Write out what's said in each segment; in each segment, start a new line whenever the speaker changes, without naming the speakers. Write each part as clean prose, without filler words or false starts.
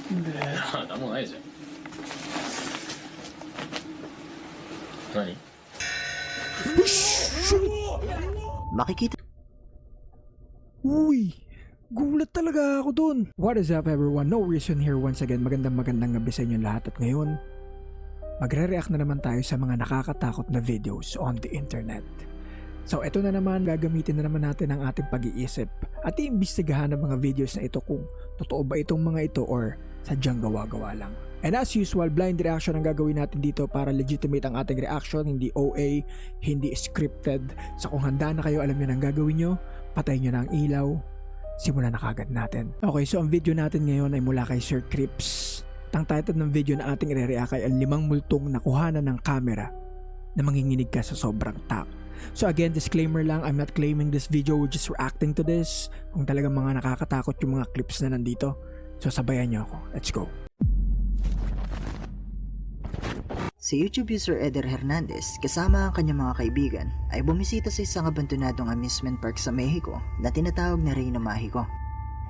なんもないじゃん。何？
Makikita
Uy! Gulat talaga ako dun. What is up everyone? No Reason here once again. Magandang gabi sa inyo lahat at ngayon, magre-react na naman tayo sa mga nakakatakot na videos on the internet. So ito na naman, gagamitin na naman natin ang ating pag-iisip at iimbestigahan ng mga videos na ito kung totoo ba itong mga ito or sadyang gawa-gawa lang. And as usual, blind reaction ang gagawin natin dito para legitimate ang ating reaction, hindi OA, hindi scripted. So kung handa na kayo, alam nyo na ang gagawin nyo, patayin nyo na ang ilaw, simulan na kagad natin. Okay, so ang video natin ngayon ay mula kay Sir Crips. Ang title ng video na ating i-react ay ang 5 multong nakuhanan ng camera na manginginig ka sa sobrang tak. So again, disclaimer lang, I'm not claiming this video, we're just reacting to this. Kung talagang mga nakakatakot yung mga clips na nandito, so sabayan nyo ako. Let's go.
si YouTube user Eder Hernandez kasama ang kanyang mga kaibigan ay bumisita sa isang abandonadong amusement park sa Mexico na tinatawag na Reino Mágico.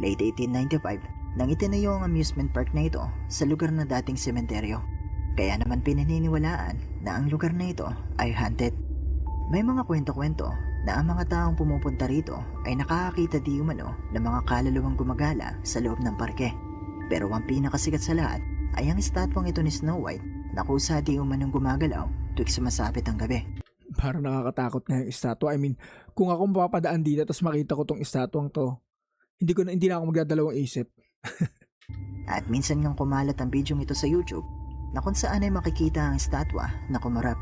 Late 1895 nang itinayo ang amusement park na ito sa lugar na dating sementeryo. Kaya naman pinaniniwalaan na ang lugar na ito ay haunted. May mga kwento-kwento na ang mga taong pumupunta rito ay nakakakita di umano ng mga kaluluwang gumagala sa loob ng parke. Pero ang pinakasikat sa lahat ay ang estatwang ito ni Snow White na kusa di umanong gumagalaw tuwing sumasapit ang gabi.
Parang nakakatakot nga yung estatwa. I mean, kung ako mapapadaan dito tapos makita ko tong estatwang to, hindi na ako magdadalawang isip.
At minsan ngang kumalat ang bidyong ito sa YouTube na kung saan ay makikita ang estatwa na kumarap.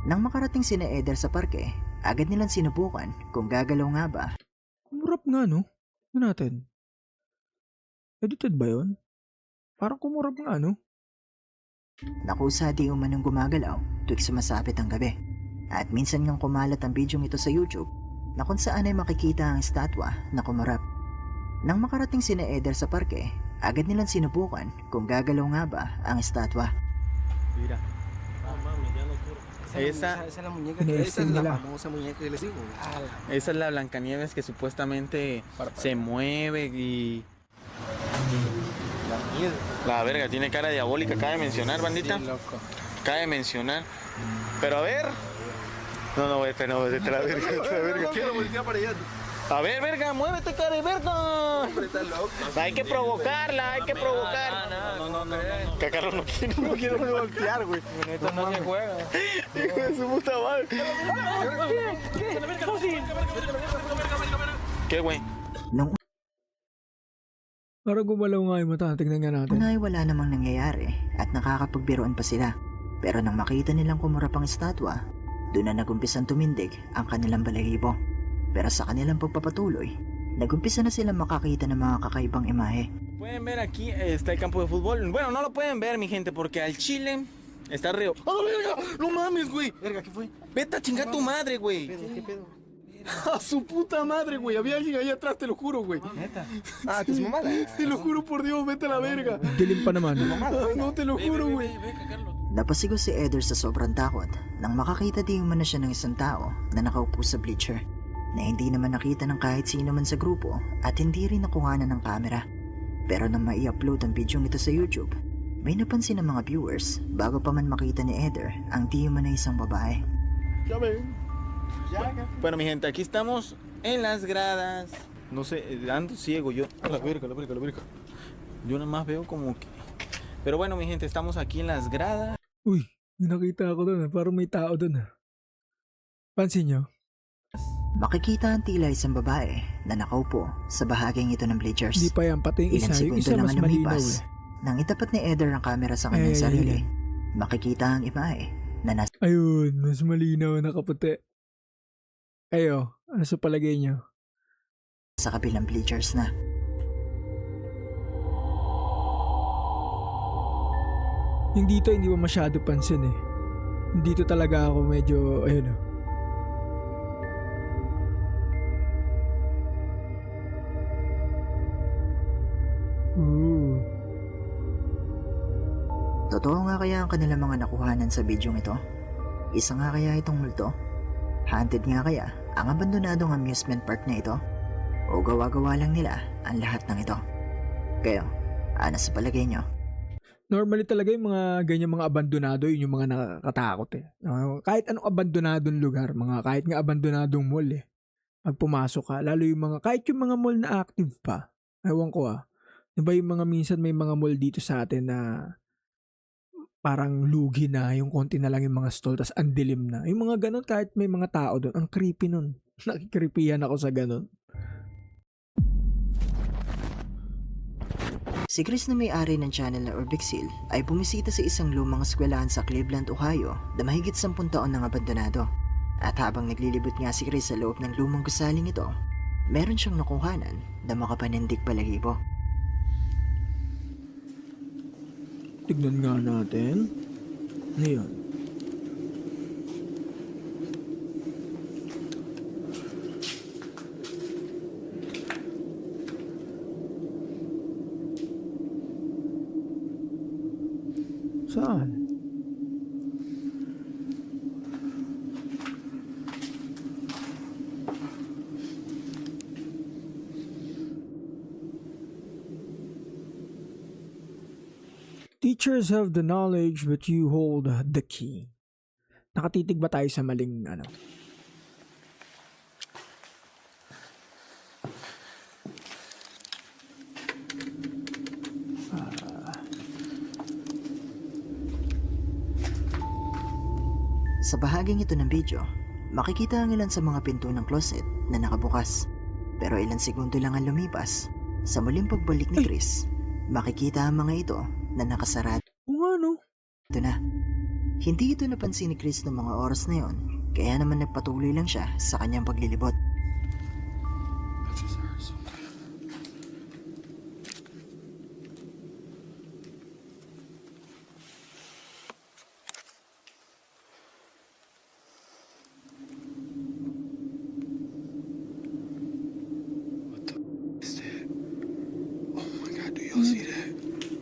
Nang makarating sina Eder sa parke, agad nilang sinubukan kung gagalaw nga ba.
Kumurap nga, no? Ano natin? Edited ba yun? Parang kumurap nga, no?
Nakusa di umanong gumagalaw tuwing sumasapit ang gabi. At minsan ngang kumalat ang bidyong ito sa YouTube na kung saan ay makikita ang estatwa na kumarap. Nang makarating sina Eder sa parke, agad nilang sinubukan kung gagalaw nga ba ang estatwa.
Mira. Esa
es la muñeca
Esa es la
famosa muñeca que les digo.
es la Blancanieves que supuestamente se mueve y... La verga, tiene cara diabólica, cabe mencionar, bandita.
Sí, loco.
Cabe mencionar. Pero a ver... No, vete la verga, vete la verga.
Quiero voltear para allá.
A ver, verga, muévete, cara de verga.
Hombre, está loco.
Hay que provocarla, hay que provocar.
No.
Que Carlos no quiere voltear, güey.
Esto no se juega.
Hijo de su puta madre. ¿Qué, güey?
Nung
Parang gumalaw nga yung mata. Tingnan nga natin.
una ay wala namang nangyayari at nakakapagbiruan pa sila. Pero nang makita nilang kumurap ang estatwa, doon na nagumpisang tumindig ang kanilang balahibo. Pero sa kanilang pagpapatuloy, nagumpisa na silang makakita ng mga kakaibang imahe.
Pueden ver aquí está el campo de fútbol. Bueno, no lo pueden ver, mi gente, porque al Chile está río. ¡Ah, verga! ¡No mames, güey!
Verga, ¿qué fue?
Vete a chingar tu madre, güey.
¿Qué pedo?
A su puta madre, güey. Había alguien ahí atrás, te lo juro, güey.
Neta. Ah, tu mamá.
Te lo juro por Dios, vete a la verga.
Dilim pa naman.
Ay, no, te lo juro, güey.
Napasigaw si Eder sa sobrang takot nang makakita di umano siya ng isang tao na nakaupo sa bleacher na hindi naman nakita ng kahit sino man sa grupo at hindi rin nakuhanan ng kamera. Pero nang mai-upload ang bidyong ito sa YouTube, may napansin ng mga viewers bago pa man makita ni Eder ang di umano isang babae.
Ya ven. Bueno, mi gente, aquí estamos en las gradas. No sé, ando ciego yo. A la verga. Yo nada más veo como que... Pero bueno, mi gente, estamos aquí en las gradas.
Uy, may nakita ako doon. Parang may tao doon. Pansin nyo?
Makikita ang tila isang babae na nakaupo sa bahaging ito ng bleachers.
Hindi pa yan. Pati yung
Ilang
isa. Yung
segundo
isa
lang
mas
ang
malinaw
lumipas
eh.
nang itapat ni Eder ang kamera sa kanyang
Ay.
sarili. Makikita ang imahe na nasa
Ayun, mas malinaw na kaputi. Ayo, ano sa palagay nyo?
kabilang bleachers na.
Yung dito hindi mo masyado pansin eh. Yung dito talaga ako medyo, ayun oh. Ooh.
Totoo nga kaya ang kanilang mga nakuhanan sa bidyong ito? Isa nga kaya itong multo? Haunted nga kaya ang abandonadong amusement park na ito? O gawa-gawa lang nila ang lahat ng ito? Kayo, Ano sa palagay nyo?
Normally talaga yung mga ganyan mga abandonado, yun yung mga nakakatakot eh. Kahit anong abandonadong lugar, kahit nga abandonadong mall eh. Pag pumasok ka, lalo yung kahit yung mga mall na active pa. Ewan ko Diba yung mga minsan may mga mall dito sa atin na parang lugi na, yung konti na lang yung mga stall, tas ang dilim na. Yung mga ganun, kahit may mga tao doon, ang creepy nun. Nakikreepyan ako sa ganun.
Si Chris na may-ari ng channel na Urbexil ay bumisita sa isang lumang eskwelahan sa Cleveland, Ohio na mahigit 10 taon nang abandonado. At habang naglilibot nga si Chris sa loob ng lumang gusaling ito, meron siyang nakuhanan na makapanindig balahibo.
Tignan nga natin. Ano yun? Saan? Teachers have the knowledge but you hold the key. Nakatitig ba tayo sa maling ano?
Sa bahaging ito ng video, makikita ang ilan sa mga pinto ng closet na nakabukas. Pero ilang segundo lang ang lumipas, sa muling pagbalik ni Chris, makikita ang mga ito na nakasarado
Ano?
na. Hindi ito napansin ni Chris noong mga oras na yon, kaya naman nagpatuloy lang siya sa kanyang paglilibot.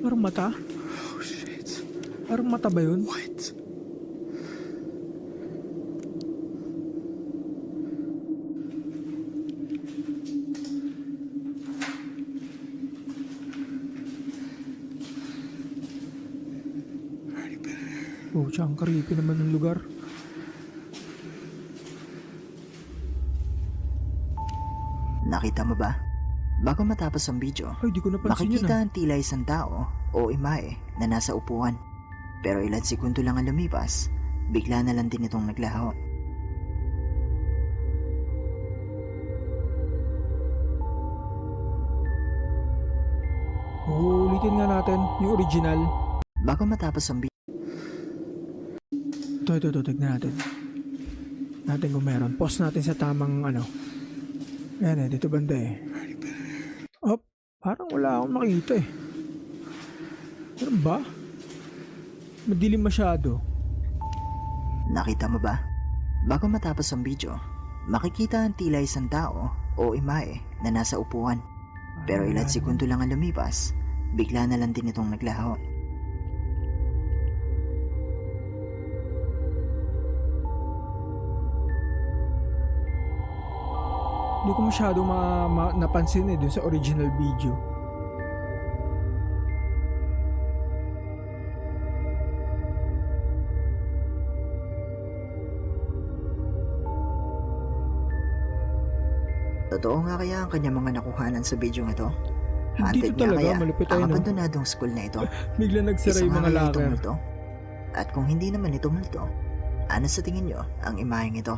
Parang mata? Parang mata ba yun? Oh, ang creepy naman ng lugar.
Nakita mo ba? Bago matapos ang video,
Ay, di ko napansin yun
makikita ang tila isang tao o imahe na nasa upuan. Pero ilang segundo lang ang lumipas, bigla na lang din itong naglaho.
Ulitin nga natin yung original.
Bago matapos ang video,
Ito, tignan natin. Natin kung meron. Pause natin sa tamang ano. Ayan dito banda eh. Oh, parang wala akong makita eh. Meron ba? Madilim masyado.
nakita mo ba? Bago matapos ang video, makikita ang tila isang tao o imahe na nasa upuan. Pero ilang segundo lang ang lumipas, bigla na lang din itong naglaho.
Hindi ko masyado napansin dun sa original video.
Totoo nga kaya ang kanyang mga nakuhanan sa video ito?
Dito
Haunted nga
talaga,
kaya
malupit
ang
tayo, no?
abandonadong school na ito?
Bigla nagsara
Isa
yung
nga
mga
kaya itong
locker.
multo? At kung hindi naman ito multo, ano sa tingin nyo ang imaheng ito?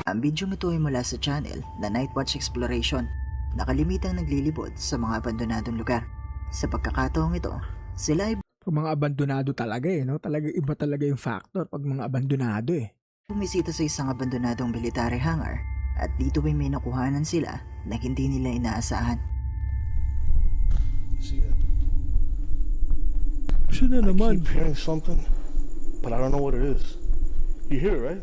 Ang video ito ay mula sa channel na Nightwatch Exploration, nakalimitang naglilibot sa mga abandonadong lugar. Sa pagkakataong ito, sila ay
Pag mga abandonado talaga no? Talaga iba talaga yung factor pag mga abandonado eh.
bumisita sa isang abandonadong military hangar at dito ay may nakuhanan sila na hindi nila inaasahan.
Siya na
I
naman.
keep hearing something, but I don't know what it is. You hear it, right?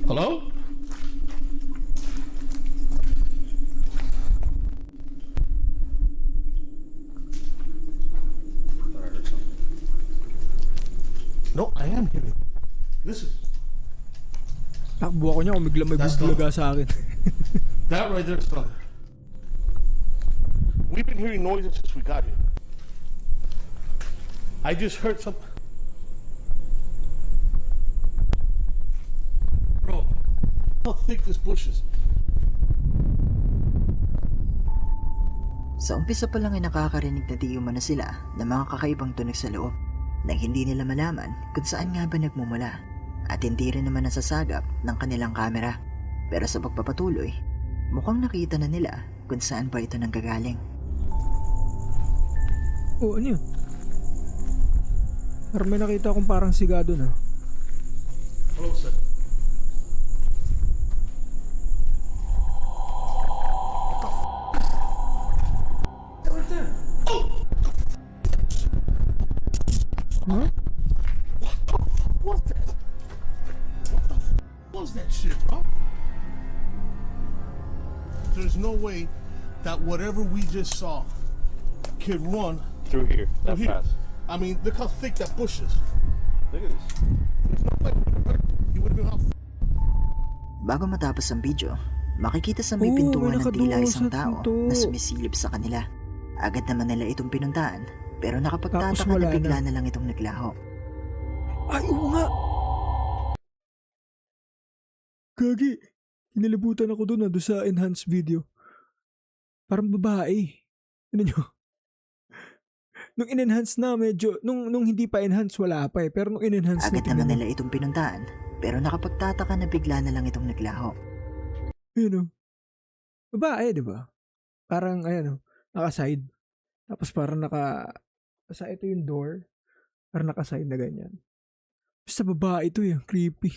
Hello?
am hearing. Listen,
Takbo ako niya kung bigla may
That's
bubulaga sa akin.
that right there is thunder. We've been hearing noises since we got here. I just heard some. Bro, how thick this bush is.
Sa umpisa pa lang ay nakakarinig na di umano sila ng mga kakaibang tunog sa loob na hindi nila malaman kung saan nga ba nagmumula at hindi rin naman nasasagap ng kanilang kamera. Pero sa pagpapatuloy, mukhang nakita na nila kung saan ba ito nanggagaling.
Oh, ano yun? Parang may nakita akong parang sigado na.
Hello, sir.
Huh?
What the? What the was that shit, bro? There's no way that whatever we just saw could run
Through here, that
through here.
fast.
I mean, look how thick that bush is.
Look at this.
There's no way. He would have been off.
Bago matapos ang video, makikita sa may
Oh,
pintuan
may
ng tila
nakadungaw
isang
sa
tao
pinto.
na sumisilip sa kanila. Agad naman nila itong pinuntaan pero
Tapos
nakapagtataka
wala
na bigla
na.
na lang itong naglaho.
Ay, oo nga! Gagi! Kinalibutan ako doon sa enhanced video. Parang babae. Ano nyo? Nung in-enhance na medyo, nung hindi pa enhance wala pa eh. Pero nung in-enhance
Agad
na
naman
tingnan mo.
nila itong pinuntaan pero nakapagtataka na bigla na lang itong naglaho.
Ayun o. Babae, di ba? Parang, ayan o, naka-side. Tapos parang sa ito yung door. Parang naka-side na ganyan. Basta babae ito eh, creepy.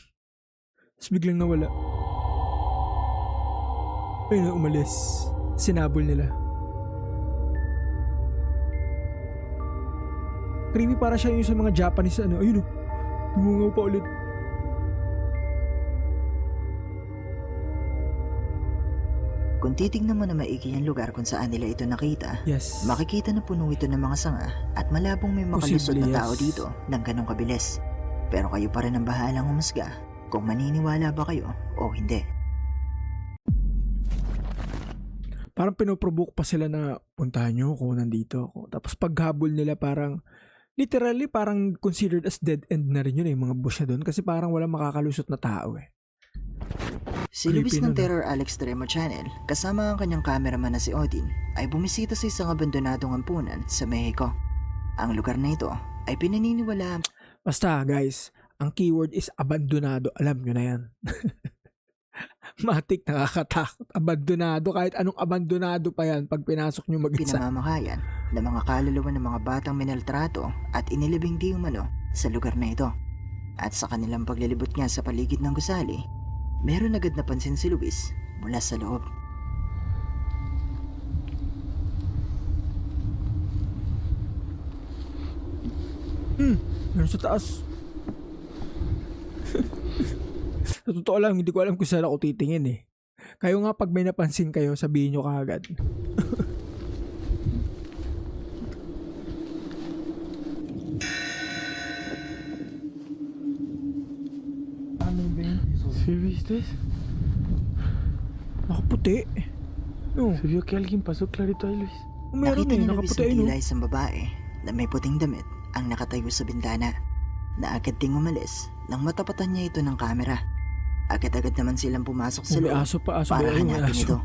Tapos biglang nawala. Ayun na, umalis. Sinabol nila. Creepy para siya yung sa mga Japanese ano. Ayun o, tumungaw pa ulit.
Kung titignan mo na maigi ang lugar kung saan nila ito nakita,
Yes.
makikita na puno ito ng mga sanga at malabong may makalusot
Posible,
na tao
yes.
dito ng ganong kabilis. Pero kayo pa rin ang bahalang humusga kung maniniwala ba kayo o hindi.
Parang pinoprovoke pa sila na puntahan nyo ako, nandito ako. Tapos paghabol nila parang, literally parang considered as dead end na rin yun yung mga bush na doon. Kasi parang walang makakalusot na tao eh.
Si
Creepy
Luis ng
nun,
Terror Alex Tremo Channel, kasama ang kanyang cameraman na si Odin, ay bumisita sa isang abandonadong ampunan sa Mexico. Ang lugar na ito ay pinaniniwala
Basta guys, ang keyword is abandonado. Alam nyo na yan. Matik, nakakatakot. Abandonado. Kahit anong abandonado pa yan pag pinasok nyo mag-isa.
pinamamakayan ng mga kaluluwa ng mga batang minaltrato at inilibing di umano sa lugar na ito. At sa kanilang paglilibot nga sa paligid ng gusali, meron agad napansin si Luis mula sa loob.
Meron sa taas. Sa totoo lang, hindi ko alam kung saan ako titingin eh. Kayo nga pag may napansin kayo, sabihin nyo kaagad.
¿Sí viste?
Nakaputi. No,
Se vio que alguien pasó clarito ahí, Luis.
meron
Nakita
eh,
ni Luis
nakaputi
ang
eh, no?
tila isang babae na may puting damit ang nakatayo sa bintana na agad ding umalis nang matapatan niya ito ng kamera. Agad-agad naman silang pumasok sa
Oh, may
loob
aso pa, aso
para
ba? Ayun, may
hanapin
aso.
ito.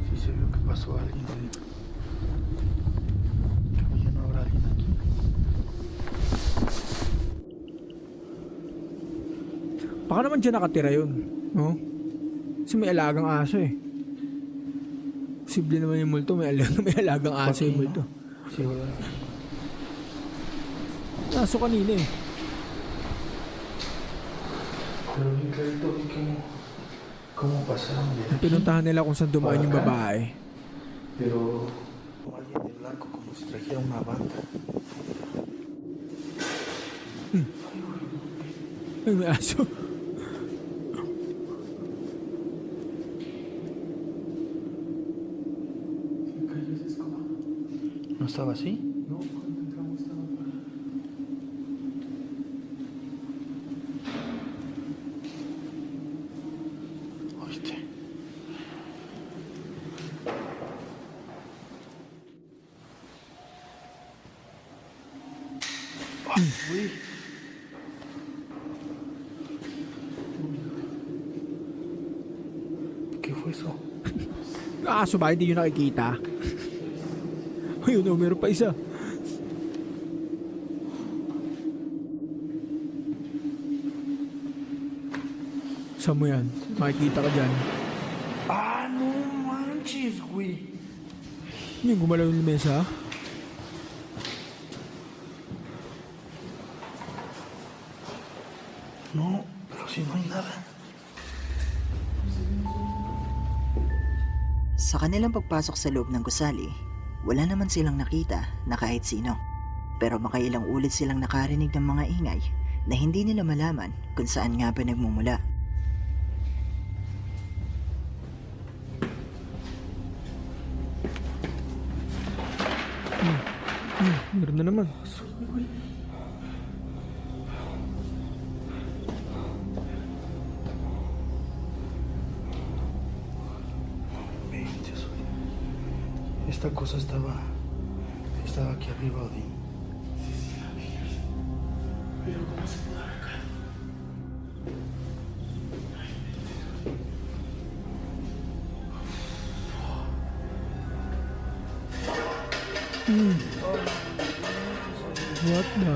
Sí se vio que pasó alguien ahí. Pero ya no habrá alguien aquí.
Baka naman dyan nakatira yun. No? Kasi may alagang aso eh. Posible naman yung multo. May alagang aso yung multo.
Sí, ¿verdad?
Aso kanina eh.
Pero bien clarito vi cómo pasaron de aquí.
Pinuntahan nila kung saan dumaan yung babae.
Pero como alguien de blanco, como si trajera una banda.
Ay, may aso.
¿No estaba así?
Güey. ¿Qué fue eso?
Aso ba, hindi nyo nakikita? Ayun o, meron pa isa. Saan mo yan? Makikita ka dyan.
Ah, no manches, güey.
Yung gumalaw yung lamesa.
No, pero si no hay nada.
Sa kanilang pagpasok sa loob ng gusali, wala naman silang nakita na kahit sino. Pero makailang ulit silang nakarinig ng mga ingay na hindi nila malaman kung saan nga ba nagmumula.
Meron na naman.
Veintes, güey. Esta cosa estaba aquí arriba, Odín. Pero ¿cómo se pudo haber caído?
What the?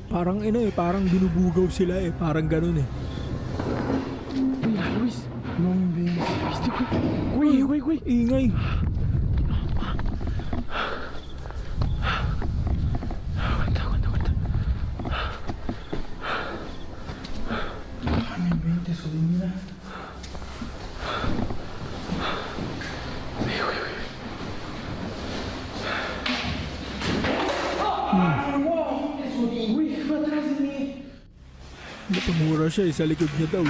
Parang parang binubugaw sila parang ganun
Mira, Luis. No inventes. ¿Viste, güey?
Ingay.
Aguanta. No inventes, Odín, mira. Güey, fue atrás de mí.
Napamura siya sa likod niya daw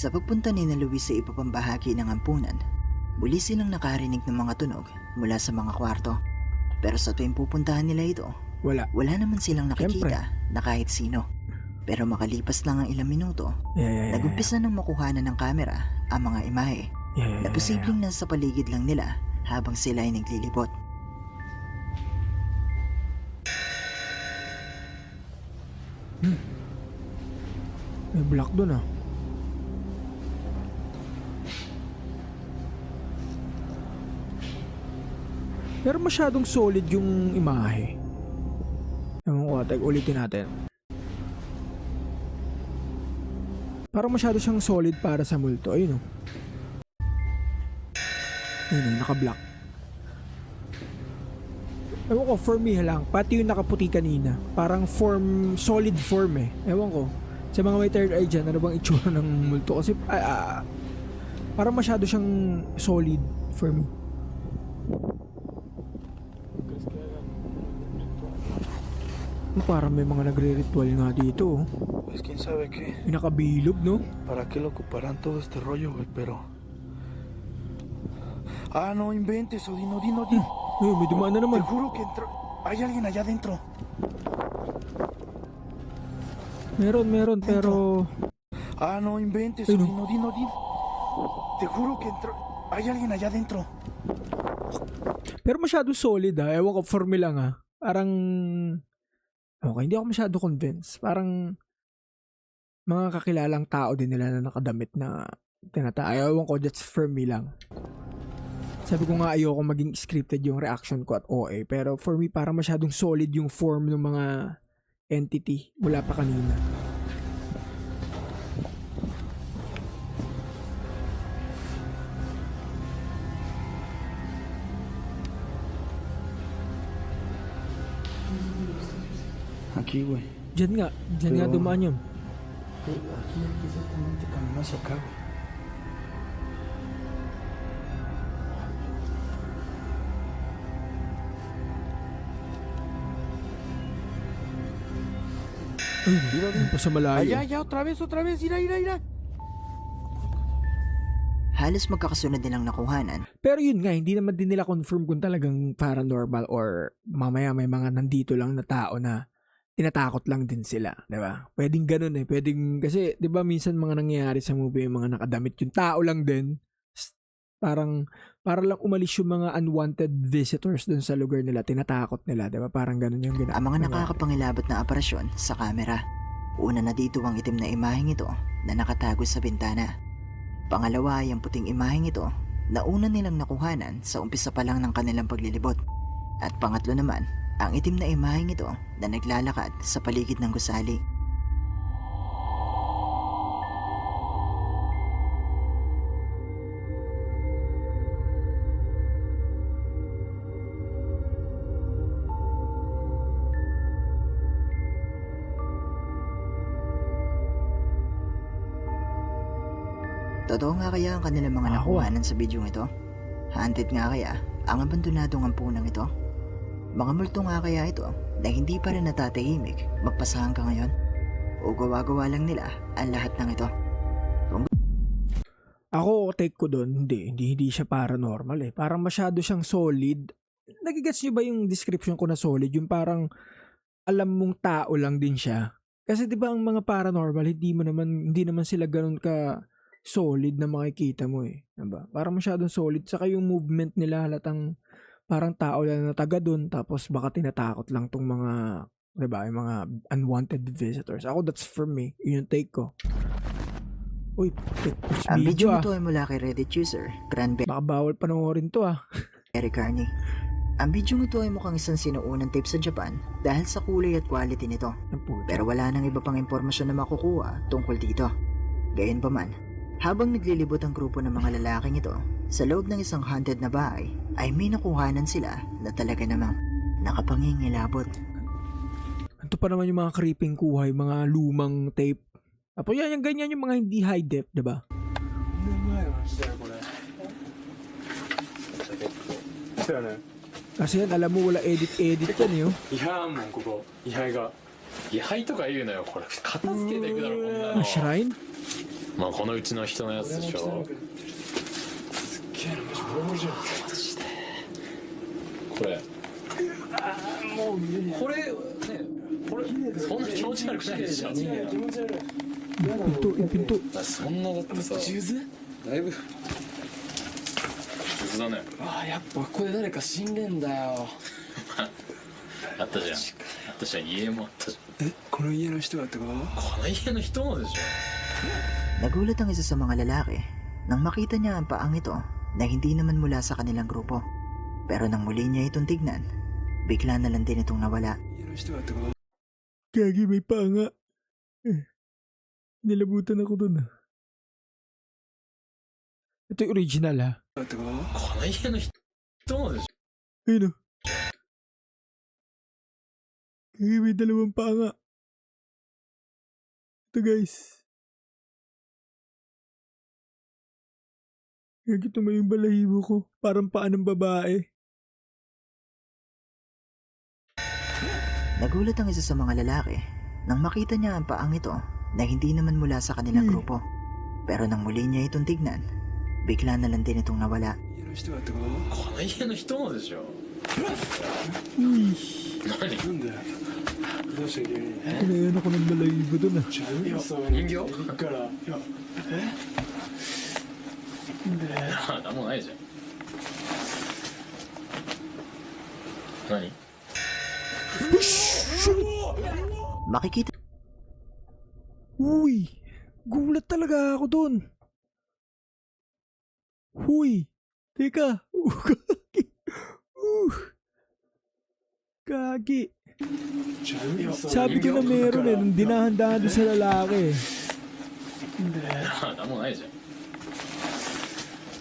Sa pagpunta ni na Luis sa iba pang bahagi ng ampunan, muli silang nakarinig ng mga tunog mula sa mga kwarto. Pero sa tuwing pupuntahan nila ito,
Wala.
wala naman silang nakikita
Siyempre.
na kahit sino. Pero makalipas lang ang ilang minuto,
Yeah.
nagumpisa ng makuhanan ng kamera ang mga imahe na posibleng nasa paligid lang nila habang sila ay naglilibot.
May block doon Pero masyadong solid yung imahe. Ewan ko, ulitin natin. Parang masyado siyang solid para sa multo. Ayun Ayun naka-block. Ewan ko, for me lang. Pati yung nakaputi kanina. Parang solid form Ewan ko. Sa mga may third eye dyan, ano bang itsura ng multo? Kasi parang masyado siyang solid for me. Parang may mga nagre-ritual nga dito.
Pues quién sabe qué.
May nakabilog, no?
¿Para qué lo ocuparán todo este rollo, güey? Pero... Ah, no inventes, Odín.
Ay, may dumaan na
Te
naman.
juro que entró... Hay alguien allá adentro.
Meron, pero...
Ah, no inventes,
Ay, no.
Odín. Te juro que entró... Hay alguien allá adentro.
Pero masyado solid Ewan ko, for me lang Parang... Okay, hindi ako masyado convinced. Parang... Mga kakilalang tao din nila na nakadamit na Ewan ko, that's for me lang. Sabi ko nga ayoko maging scripted yung reaction ko at OA. Pero for me, parang masyadong solid yung form ng mga entity mula pa kanina.
Aquí, güey.
Diyan nga
Pero-
dumaan yun.
Aquí exactamente caminó hacia acá, güey.
Ay, yun pa sa malayo.
Allá, otra vez, ira.
Halos magkakasunod din ang nakuhanan.
Pero yun nga, hindi naman din nila confirm kung talagang paranormal or mamaya may mga nandito lang na tao na tinatakot lang din sila, di ba? Pwedeng ganun pwedeng, kasi di ba minsan mga nangyayari sa movie yung mga nakadamit yung tao lang din, para lang umalis yung mga unwanted visitors dun sa lugar nila, tinatakot nila, 'di ba? Parang ganun yung
Ang mga nakakapangilabot na aparasyon sa kamera. Una na dito ang itim na imaheng ito na nakatago sa bintana. Pangalawa ay ang puting imaheng ito na una nilang nakuhanan sa umpisa pa lang ng kanilang paglilibot. At pangatlo naman, ang itim na imaheng ito na naglalakad sa paligid ng gusali. Totoo nga kaya ang kanilang mga nakuhanan sa bidyong ito? Haunted nga kaya ang abandonadong ampunang ito? Mga multo nga kaya ito na hindi pa rin natatahimik magpasa hanggang ngayon? O gawa-gawa lang nila ang lahat ng ito?
Ako, take ko doon, hindi siya paranormal eh. Parang masyado siyang solid. Nagigets niyo ba yung description ko na solid? Yung parang alam mong tao lang din siya. Kasi 'di ba ang mga paranormal, hindi naman sila ganoon ka solid na makikita mo eh. Diba? Parang masyadong solid. Saka yung movement nila halatang parang tao lang na taga doon, tapos baka tinatakot lang tong mga, diba, yung mga unwanted visitors. Ako, that's for me. Yun yung take ko. Uy,
Ang
video
video ito ay mula kay Reddit user Cranberry
baka bawal panoorin to ah.
Carney. Ang video ito ay mukhang isang sinuunang tape sa Japan dahil sa kulay at quality nito. Pero wala nang iba pang impormasyon na makukuha tungkol dito. Gayunpaman, habang naglilibot ang grupo ng mga lalaking ito sa loob ng isang haunted na bahay, ay may nakuhanan sila na talaga namang nakapangingilabot.
Ito pa naman yung mga creeping kuhay, mga lumang tape. Apo yan, yung ganyan yung mga hindi high def, diba? Kasi yan, alam mo, wala edit-edit yan eh.
いやもんここ位牌が位牌とか言うのよこれ片付けていくだろこんなの
Shrine?
まあこのうちの人のやつでしょこれこれねこれそんな気持ち悪くないでしょ
Pinto, yung pinto.
そんなだってさ数珠だいぶ数珠だね
ああ、やっぱここで誰か死んでんだよ。
あったじゃんあったじゃん家もあったじゃん
え、この家の人だってこと？
この家の人もでしょ
Nagulat ang isa sa mga lalaki nang makita niya ang paang ito na hindi naman mula sa kanilang grupo. Pero nang muli niya itong tignan, bigla na lang din itong nawala.
家の人だってこと？
Gagi, may panga. Nilabutan ako dun ah. Ito yung original ha.
だってこと？
この家の人もでしょ
Ayun o. Gagi, may dalawang panga. Ito guys. Gagi, tumayo yung balahibo ko. Parang paa ng babae.
Nagulat ang isa sa mga lalaki nang makita niya ang paang ito na hindi naman mula sa kanilang grupo. Pero nang muli niya itong tignan, bigla na lang din itong nawala.
家の人だってこと？
この家の人もでしょ
Uy.
何
なんだよ。どうして急に？
Pinayan ako ng balahibo dun ah.
じゃあ海のそば
人形
に行くから。いや、
なんもないじゃん何
Makikita
Uy. Gulat talaga ako dun. Huy. Teka. Gagi.
じゃあ海のそば
Sabi
に
ko na meron eh. Nung dinahandaan doon sa lalaki.
なんもないじゃん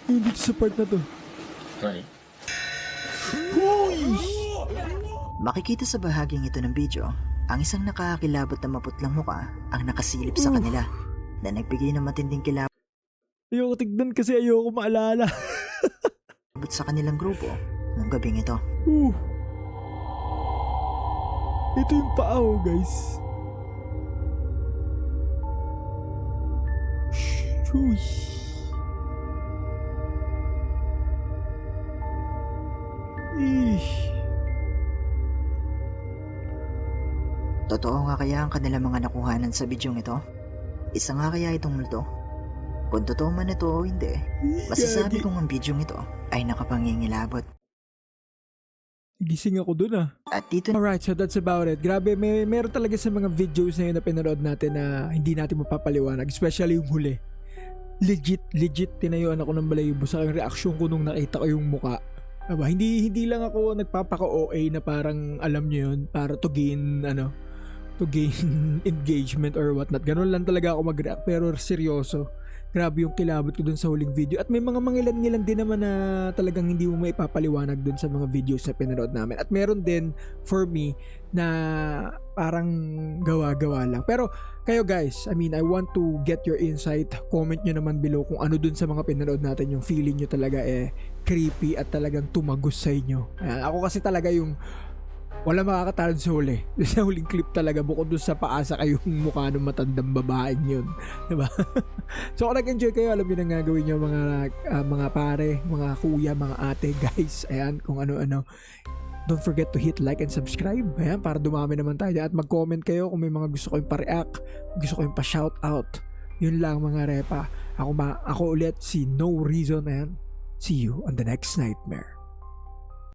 Yung dito sa part na to.
何
Makikita sa bahaging ito ng video ang isang nakakakilabot na maputlang muka ang nakasilip sa kanila na nagbigay ng matinding kilabot
Ayoko tignan kasi ayoko maalala.
sa kanilang grupo ng gabing ito.
Ito yung paa guys. Uy.
Totoo nga kaya ang kanilang mga nakuhanan sa bidyong ito? Isa nga kaya itong multo? Kung totoo man ito o hindi, masasabi kong ang bidyong ito ay nakapangingilabot.
Gising ako dun ah.
At dito
Alright, so that's about it. Grabe, meron talaga sa mga videos na yun na pinanood natin na hindi natin mapapaliwanag. Especially yung huli. Legit, tinayuan ako ng balayibo sa yung reaksyon ko nung nakita ko yung muka. Diba? Hindi lang ako nagpapaka-OA na parang alam nyo yun, para to gain engagement or whatnot. Ganun lang talaga ako mag-react, pero seryoso. Grabe yung kilabot ko dun sa huling video. At may mga mangilan-ngilan din naman na talagang hindi mo maipapaliwanag dun sa mga videos na pinanood namin. At meron din for me na parang gawa-gawa lang. Pero kayo guys, I mean, I want to get your insight. Comment nyo naman below kung ano dun sa mga pinanood natin yung feeling nyo talaga creepy at talagang tumagos sa inyo. Ayan, ako kasi talaga yung wala makakatalon sa huli. Sa huling clip talaga, bukod doon sa paasa kayong mukha ng matandang babaeng yun. Diba? So kung nag-enjoy kayo, alam nyo na gagawin nyo mga pare, mga kuya, mga ate, guys. Ayan, kung ano-ano. Don't forget to hit like and subscribe. Ayan, para dumami naman tayo. At mag-comment kayo kung may mga gusto ko yung pa-react, gusto ko yung pa-shoutout. Yun lang mga repa. Ako ulit si No Reason. Ayan. See you on the next nightmare.